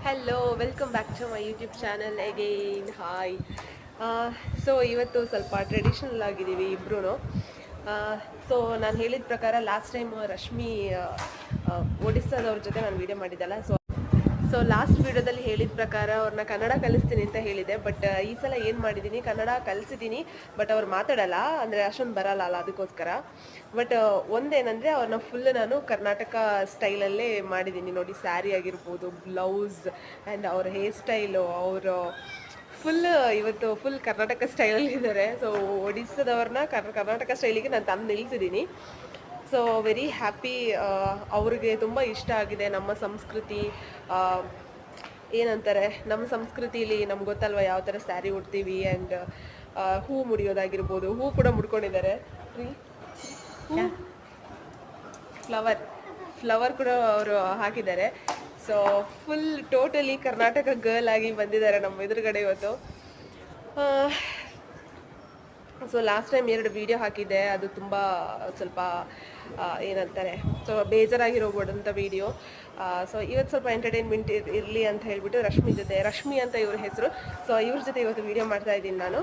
Hello welcome back to my YouTube channel again hi. So ಇವತ್ತು ಸ್ವಲ್ಪ traditional ಆಗಿದ್ದೀವಿ ಇಬ್ಬರೂ. ಸೊ ನಾನು ಹೇಳಿದ ಪ್ರಕಾರ ಲಾಸ್ಟ್ ಟೈಮ್ ರಶ್ಮಿ ಒಡಿಸ್ಸಾದವ್ರ ಜೊತೆ ನಾನು ವೀಡಿಯೋ ಮಾಡಿದ್ದಲ್ಲ. ಸೊ ಲಾಸ್ಟ್ ವಿಡಿಯೋದಲ್ಲಿ ಹೇಳಿದ ಪ್ರಕಾರ ಅವ್ರನ್ನ ಕನ್ನಡ ಕಲಿಸ್ತೀನಿ ಅಂತ ಹೇಳಿದೆ. ಬಟ್ ಈ ಸಲ ಏನು ಮಾಡಿದ್ದೀನಿ, ಕನ್ನಡ ಕಲಿಸಿದ್ದೀನಿ. ಬಟ್ ಅವ್ರು ಮಾತಾಡಲ್ಲ, ಅಂದರೆ ಅಷ್ಟೊಂದು ಬರಲ್ಲ ಅಲ್ಲ, ಅದಕ್ಕೋಸ್ಕರ. ಬಟ್ ಒಂದೇನಂದರೆ ಅವ್ರನ್ನ ಫುಲ್ ನಾನು ಕರ್ನಾಟಕ ಸ್ಟೈಲಲ್ಲೇ ಮಾಡಿದ್ದೀನಿ. ನೋಡಿ, ಸ್ಯಾರಿ ಆಗಿರ್ಬೋದು, ಬ್ಲೌಸ್ ಆ್ಯಂಡ್ ಅವ್ರ ಹೇರ್ ಸ್ಟೈಲು, ಅವರು ಫುಲ್ ಇವತ್ತು ಫುಲ್ ಕರ್ನಾಟಕ ಸ್ಟೈಲಲ್ಲಿ ಇದ್ದಾರೆ. ಸೊ ಒಡಿಸ್ಸಾದವ್ರನ್ನ ಕರ್ನಾಟಕ ಸ್ಟೈಲಿಗೆ ನಾನು ತಂದು ನಿಲ್ಲಿಸಿದ್ದೀನಿ. So very happy. ಅವ್ರಿಗೆ ತುಂಬ ಇಷ್ಟ ಆಗಿದೆ ನಮ್ಮ ಸಂಸ್ಕೃತಿ. ಏನಂತಾರೆ, ನಮ್ಮ ಸಂಸ್ಕೃತಿಲಿ ನಮ್ಗೆ ಗೊತ್ತಲ್ವ ಯಾವ ಥರ ಸ್ಯಾರಿ ಉಡ್ತೀವಿ. ಆ್ಯಂಡ್ ಹೂ ಮುಡಿಯೋದಾಗಿರ್ಬೋದು, ಹೂ ಕೂಡ ಮುಡ್ಕೊಂಡಿದ್ದಾರೆ. ಫ್ಲವರ್ ಕೂಡ ಅವರು ಹಾಕಿದ್ದಾರೆ. So full totally Karnataka girl ಆಗಿ ಬಂದಿದ್ದಾರೆ ನಮ್ಮ ಎದುರುಗಡೆ ಇವತ್ತು. ಸೊ ಲಾಸ್ಟ್ ಟೈಮ್ 2 ವೀಡಿಯೋ ಹಾಕಿದ್ದೆ, ಅದು ತುಂಬ ಸ್ವಲ್ಪ ಏನಂತಾರೆ, ಸೊ ಬೇಜಾರಾಗಿರೋಗ್ಬಿಡಂಥ ವೀಡಿಯೋ. ಸೊ ಇವತ್ತು ಸ್ವಲ್ಪ ಎಂಟರ್ಟೈನ್ಮೆಂಟ್ ಇರಲಿ ಅಂತ ಹೇಳ್ಬಿಟ್ಟು ರಶ್ಮಿ ಅಂತ ಇವ್ರ ಹೆಸರು. ಸೊ ಇವ್ರ ಜೊತೆ ಇವತ್ತು ವೀಡಿಯೋ ಮಾಡ್ತಾ ಇದ್ದೀನಿ ನಾನು.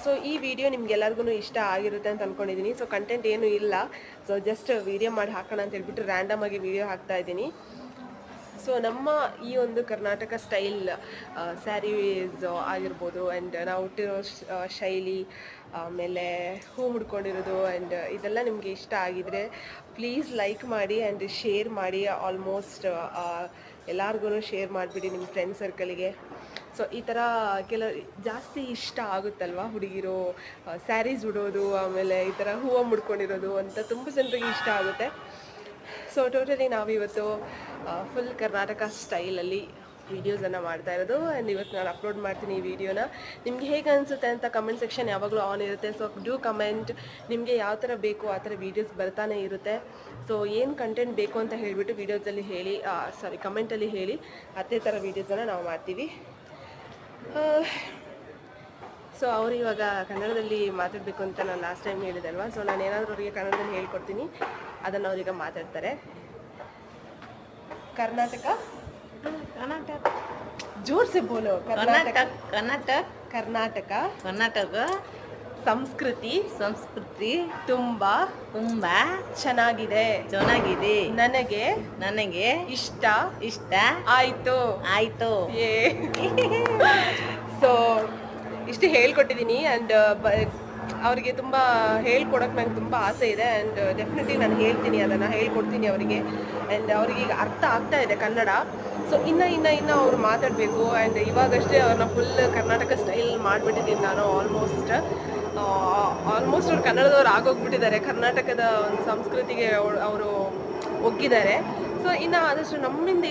ಸೊ ಈ ವಿಡಿಯೋ ನಿಮ್ಗೆಲ್ಲರಿಗೂ ಇಷ್ಟ ಆಗಿರುತ್ತೆ ಅಂತ ಅಂದ್ಕೊಂಡಿದ್ದೀನಿ. ಸೊ ಕಂಟೆಂಟ್ ಏನೂ ಇಲ್ಲ, ಸೊ ಜಸ್ಟ್ ವೀಡಿಯೋ ಮಾಡಿ ಹಾಕೋಣ ಅಂತ ಹೇಳ್ಬಿಟ್ಟು ರ್ಯಾಂಡಮ್ ಆಗಿ ವೀಡಿಯೋ ಹಾಕ್ತಾ ಇದ್ದೀನಿ. ಸೊ ನಮ್ಮ ಈ ಒಂದು ಕರ್ನಾಟಕ ಸ್ಟೈಲ್ ಸ್ಯಾರೀಸ್ ಆಗಿರ್ಬೋದು, ಆ್ಯಂಡ್ ನಾವು ಹುಟ್ಟಿರೋ ಶೈಲಿ, ಆಮೇಲೆ ಹೂ ಮುಡ್ಕೊಂಡಿರೋದು, ಆ್ಯಂಡ್ ಇದೆಲ್ಲ ನಿಮಗೆ ಇಷ್ಟ ಆಗಿದರೆ ಪ್ಲೀಸ್ ಲೈಕ್ ಮಾಡಿ ಆ್ಯಂಡ್ ಶೇರ್ ಮಾಡಿ. ಆಲ್ಮೋಸ್ಟ್ ಎಲ್ಲರಿಗೂ ಶೇರ್ ಮಾಡಿಬಿಡಿ ನಿಮ್ಮ ಫ್ರೆಂಡ್ ಸರ್ಕಲಿಗೆ. ಸೊ ಈ ಥರ ಜಾಸ್ತಿ ಇಷ್ಟ ಆಗುತ್ತಲ್ವ ಹುಡುಗಿರು ಸ್ಯಾರೀಸ್ ಉಡೋದು, ಆಮೇಲೆ ಈ ಥರ ಹೂವು ಮುಡ್ಕೊಂಡಿರೋದು ಅಂತ ತುಂಬ ಜನರಿಗೆ ಇಷ್ಟ ಆಗುತ್ತೆ. ಸೊ ಟೋಟಲಿ ನಾವಿವತ್ತು ಫುಲ್ ಕರ್ನಾಟಕ ಸ್ಟೈಲಲ್ಲಿ ವೀಡಿಯೋಸನ್ನು ಮಾಡ್ತಾ ಇರೋದು. ಆ್ಯಂಡ್ ಇವತ್ತು ನಾನು ಅಪ್ಲೋಡ್ ಮಾಡ್ತೀನಿ ಈ ವಿಡಿಯೋನ. ನಿಮಗೆ ಹೇಗೆ ಅನಿಸುತ್ತೆ ಅಂತ ಕಮೆಂಟ್ ಸೆಕ್ಷನ್ ಯಾವಾಗಲೂ ಆನ್ ಇರುತ್ತೆ. ಸೊ ಡೂ ಕಮೆಂಟ್, ನಿಮಗೆ ಯಾವ ಥರ ಬೇಕು ಆ ಥರ ವೀಡಿಯೋಸ್ ಬರ್ತಾನೆ ಇರುತ್ತೆ. ಸೊ ಏನು ಕಂಟೆಂಟ್ ಬೇಕು ಅಂತ ಹೇಳಿಬಿಟ್ಟು ವೀಡಿಯೋಸಲ್ಲಿ ಹೇಳಿ, ಕಮೆಂಟಲ್ಲಿ ಹೇಳಿ. ಅದೇ ಥರ ವೀಡಿಯೋಸನ್ನು ನಾವು ಮಾಡ್ತೀವಿ. ಸೊ ಅವರು ಇವಾಗ ಕನ್ನಡದಲ್ಲಿ ಮಾತಾಡಬೇಕು ಅಂತ ನಾನು ಲಾಸ್ಟ್ ಟೈಮ್ ಹೇಳಿದೆ ಅಲ್ವಾ. ಸೊ ನಾನು ಏನಾದರೂ ಅವರಿಗೆ ಕನ್ನಡದಲ್ಲಿ ಹೇಳ್ಕೊಡ್ತೀನಿ, ಅದನ್ನು ಅವ್ರೀಗ ಮಾತಾಡ್ತಾರೆ. ಕರ್ನಾಟಕ ಜೋರ್ ಸೆ ಬೋಲೋ. ಕರ್ನಾಟಕ ಸಂಸ್ಕೃತಿ ತುಂಬಾ ಚೆನ್ನಾಗಿದೆ. ನನಗೆ ಇಷ್ಟ ಆಯ್ತು. ಸೊ ಇಷ್ಟು ಹೇಳ್ಕೊಟ್ಟಿದ್ದೀನಿ. ಆ್ಯಂಡ್ ಅವರಿಗೆ ತುಂಬ ಹೇಳ್ಕೊಡೋಕೆ ನಂಗೆ ತುಂಬ ಆಸೆ ಇದೆ. ಆ್ಯಂಡ್ ಡೆಫಿನೆಟ್ಲಿ ನಾನು ಹೇಳ್ಕೊಡ್ತೀನಿ ಅವರಿಗೆ. ಆ್ಯಂಡ್ ಅವ್ರಿಗೆ ಈಗ ಅರ್ಥ ಆಗ್ತಾ ಇದೆ ಕನ್ನಡ. ಸೊ ಇನ್ನು ಅವ್ರು ಮಾತಾಡಬೇಕು. ಆ್ಯಂಡ್ ಇವಾಗಷ್ಟೇ ಅವ್ರನ್ನ ಫುಲ್ ಕರ್ನಾಟಕ ಸ್ಟೈಲ್ ಮಾಡಿಬಿಟ್ಟಿದ್ದೀನಿ ನಾನು. ಆಲ್ಮೋಸ್ಟ್ ಅವ್ರು ಕನ್ನಡದವ್ರು ಆಗೋಗ್ಬಿಟ್ಟಿದ್ದಾರೆ. ಕರ್ನಾಟಕದ ಒಂದು ಸಂಸ್ಕೃತಿಗೆ ಅವರು ಒಗ್ಗಿದ್ದಾರೆ. ಸೊ ಇನ್ನು ಆದಷ್ಟು ನಮ್ಮಿಂದ